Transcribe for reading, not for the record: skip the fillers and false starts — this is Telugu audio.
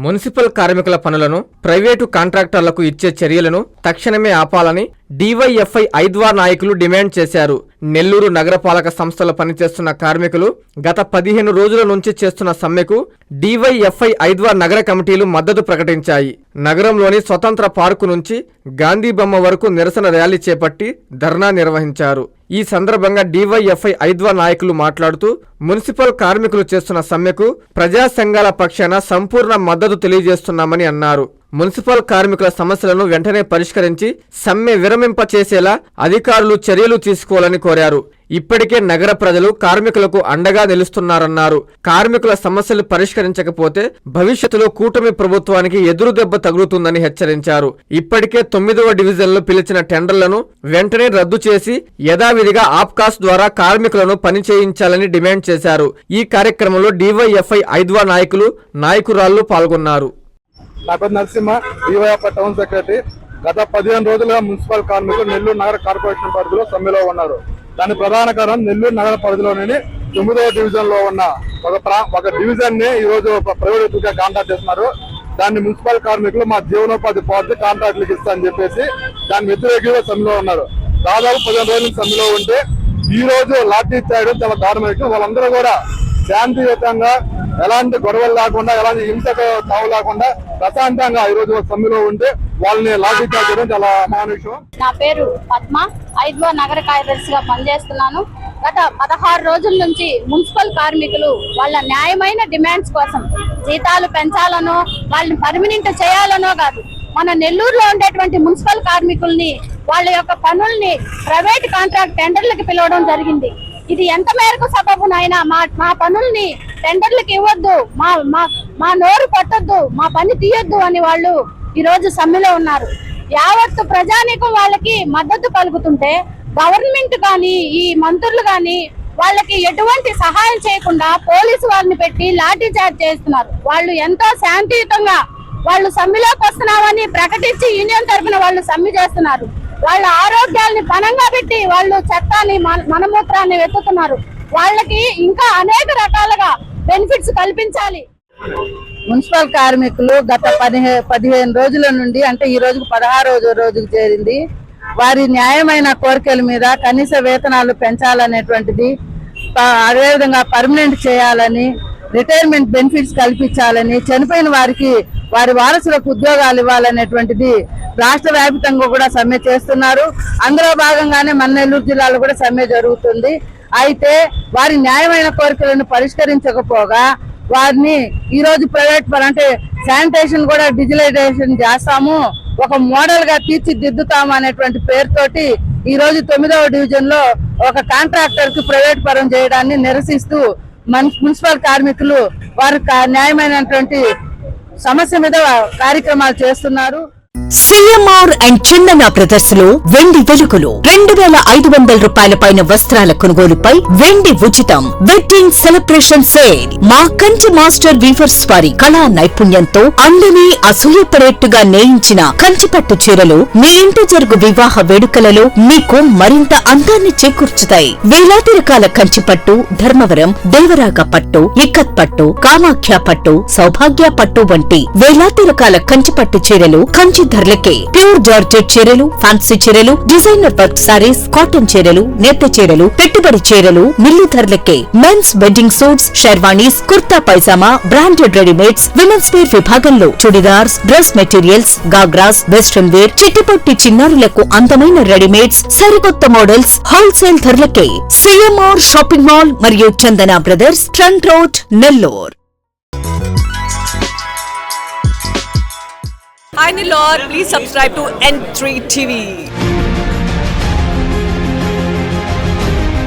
మున్సిపల్ కార్మికుల పనులను ప్రైవేటు కాంట్రాక్టర్లకు ఇచ్చే చర్యలను తక్షణమే ఆపాలని డివైఎఫ్ఐ ఐద్వా నాయకులు డిమాండ్ చేశారు. నెల్లూరు నగరపాలక సంస్థలో పనిచేస్తున్న కార్మికులు గత 15 రోజుల నుంచి చేస్తున్న సమ్మెకు డివైఎఫ్ఐ ఐద్వా నగర కమిటీలు మద్దతు ప్రకటించాయి. నగరంలోని స్వతంత్ర పార్కు నుంచి గాంధీ బొమ్మ వరకు నిరసన ర్యాలీ చేపట్టి ధర్నా నిర్వహించారు. ఈ సందర్భంగా డివైఎఫ్ఐ ఐద్వా నాయకులు మాట్లాడుతూ మున్సిపల్ కార్మికులు చేస్తున్న సమ్మెకు ప్రజా సంఘాల పక్షాన సంపూర్ణ మద్దతు తెలియజేస్తున్నామని అన్నారు. మున్సిపల్ కార్మికుల సమస్యలను వెంటనే పరిష్కరించి సమ్మె విరమింపచేసేలా అధికారులు చర్యలు తీసుకోవాలని కోరారు. ఇప్పటికే నగర ప్రజలు కార్మికులకు అండగా నిలుస్తున్నారన్నారు. కార్మికుల సమస్యలు పరిష్కరించకపోతే భవిష్యత్తులో కూటమి ప్రభుత్వానికి ఎదురుదెబ్బ తగులుతుందని హెచ్చరించారు. ఇప్పటికే 9వ డివిజన్లో పిలిచిన టెండర్లను వెంటనే రద్దు చేసి యథావిధిగా ఆప్కాస్ ద్వారా కార్మికులను పని చేయించాలని డిమాండ్ చేశారు. ఈ కార్యక్రమంలో డివైఎఫ్ఐ ఐద్వా నాయకురాళ్లు పాల్గొన్నారు. నా పేరు నరసింహ, డివైఎఫ్ఐ టౌన్ సెక్రటరీ. గత 15 రోజులుగా మున్సిపల్ కార్మికులు నెల్లూరు నగర కార్పొరేషన్ పరిధిలో సమ్మెలో ఉన్నారు. దాని ప్రధాన కారణం నెల్లూరు నగర పరిధిలోని 9వ డివిజన్ లో ఉన్న ఒక డివిజన్ ని ఈ రోజు ప్రైవేట్ వ్యక్తిగా కాంట్రాక్ట్ చేస్తున్నారు. దాన్ని మున్సిపల్ కార్మికులు మా జీవనోపాధి పార్టీ కాంట్రాక్ట్లకు ఇస్తా అని చెప్పేసి దాన్ని వ్యతిరేకంగా సమ్మెలో ఉన్నారు. దాదాపు 15 రోజుల సమ్మెలో ఉంటే ఈ రోజు లాఠీ చేయడం చాలా దారుణం. వాళ్ళందరూ కూడా శాంతియుతంగా ఎలాంటి గొడవలు లేకుండా ఎలాంటి హింసకు తావు లేకుండా ప్రశాంతంగా ఈ రోజు సమ్మెలో ఉంటే వాళ్ళని లాఠీ చేయడం చాలా అమానుషం. నా పేరు పద్మ, ఐద్వా నగర కార్యదర్శిగా పనిచేస్తున్నాను. గత 16 రోజుల నుంచి మున్సిపల్ కార్మికులు వాళ్ళ న్యాయమైన డిమాండ్స్ కోసం జీతాలు పెంచాలనో వాళ్ళని పర్మనెంట్ చేయాలనో కాదు, మన నెల్లూరులో ఉండేటువంటి మున్సిపల్ కార్మికుల్ని వాళ్ళ యొక్క పనుల్ని ప్రైవేట్ కాంట్రాక్ట్ టెండర్లకు పిలవడం జరిగింది. ఇది ఎంత మేరకు సబబునైనా మా పనుల్ని టెండర్లకు ఇవ్వద్దు, మా నోరు పట్టొద్దు, మా పని తీయొద్దు అని వాళ్ళు ఈ రోజు సమ్మెలో ఉన్నారు. యావత్తు ప్రజానీకం వాళ్ళకి మద్దతు పలుకుతుంటే గవర్నమెంట్ కానీ ఈ మంత్రులు కానీ వాళ్ళకి ఎటువంటి సహాయం చేయకుండా పోలీసు వాళ్ళని పెట్టి లాఠీ చార్జ్ చేస్తున్నారు. వాళ్ళు ఎంతో శాంతియుతంగా వాళ్ళు సమ్మెలోకి వస్తున్నామని ప్రకటించి యూనియన్ తరఫున వాళ్ళు సమ్మె చేస్తున్నారు. వాళ్ళ ఆరోగ్యాల్ని పణంగా పెట్టి వాళ్ళు చెత్తాన్ని మలమూత్రాన్ని వెతుకుతున్నారు. వాళ్ళకి ఇంకా అనేక రకాలుగా బెనిఫిట్స్ కల్పించాలి. మున్సిపల్ కార్మికులు గత 15 రోజుల నుండి అంటే ఈ రోజుకు 16వ రోజుకు చేరింది. వారి న్యాయమైన కోరికల మీద కనీస వేతనాలు పెంచాలనేటువంటిది, అదేవిధంగా పర్మనెంట్ చేయాలని, రిటైర్మెంట్ బెనిఫిట్స్ కల్పించాలని, చనిపోయిన వారికి వారి వారసులకు ఉద్యోగాలు ఇవ్వాలనేటువంటిది రాష్ట్ర వ్యాప్తంగా కూడా సమ్మె చేస్తున్నారు. అందులో భాగంగానే మన నెల్లూరు జిల్లాలో కూడా సమ్మె జరుగుతుంది. అయితే వారి న్యాయమైన కోరికలను పరిష్కరించకపోగా వారిని ఈ రోజు ప్రైవేట్ అంటే శానిటేషన్ కూడా డిజిటలైజేషన్ చేస్తాము, ఒక మోడల్ గా తీర్చిదిద్దుతాము అనేటువంటి పేరుతోటి ఈ రోజు 9వ డివిజన్ లో ఒక కాంట్రాక్టర్ కి ప్రైవేట్ పరం చేయడాన్ని నిరసిస్తూ మున్సిపల్ కార్మికులు వారి న్యాయమైనటువంటి సమస్య మీద కార్యక్రమాలు చేస్తున్నారు. సిఎంఆర్ అండ్ చందన బ్రదర్స్ లో వెండి వెలుగులు 2500 రూపాయల పైన వస్త్రాల కొనుగోలుపై వెండి ఉచితం. Wedding celebration sale. మా కంచి మాస్టర్ వీవర్స్ వారి కళా నైపుణ్యంతో అందరినీ అసూయపడేట్టుగా నేయించిన కంచిపట్టు చీరలు మీ ఇంటి జరుగు వివాహ వేడుకలలో మీకు మరింత అందాన్ని చేకూర్చుతాయి. వేలాది రకాల కంచిపట్టు, ధర్మవరం, దేవరాగ పట్టు, ఇక్కత్ పట్టు, కామాఖ్య పట్టు, సౌభాగ్య పట్టు వంటి వేలాది రకాల కంచిపట్టు చీరలు కంచి ధరలకే. ప్యూర్ జార్జెట్ చీరలు, ఫ్యాన్సీ చీరలు, డిజైనర్ వర్క్ సారీస్, కాటన్ చీరలు, నేత చీరలు, పెట్టుబడి చీరలు మిల్లు ధరలకే. Men's wedding suits, sherwanis, kurta pyjama, branded readymades, women's wear విభాగంలో churidars, dress materials, ghagras, western wear, చిట్టిపొట్టి చిన్నారులకు అందమైన రెడీమేడ్స్, సరికొత్త మోడల్స్ హోల్సేల్ ధరలకే. సిఎంఆర్ షాపింగ్ మాల్ మరియు Chandana brothers, trunk road, Nellore. Hi Nilor, please subscribe to N3 TV.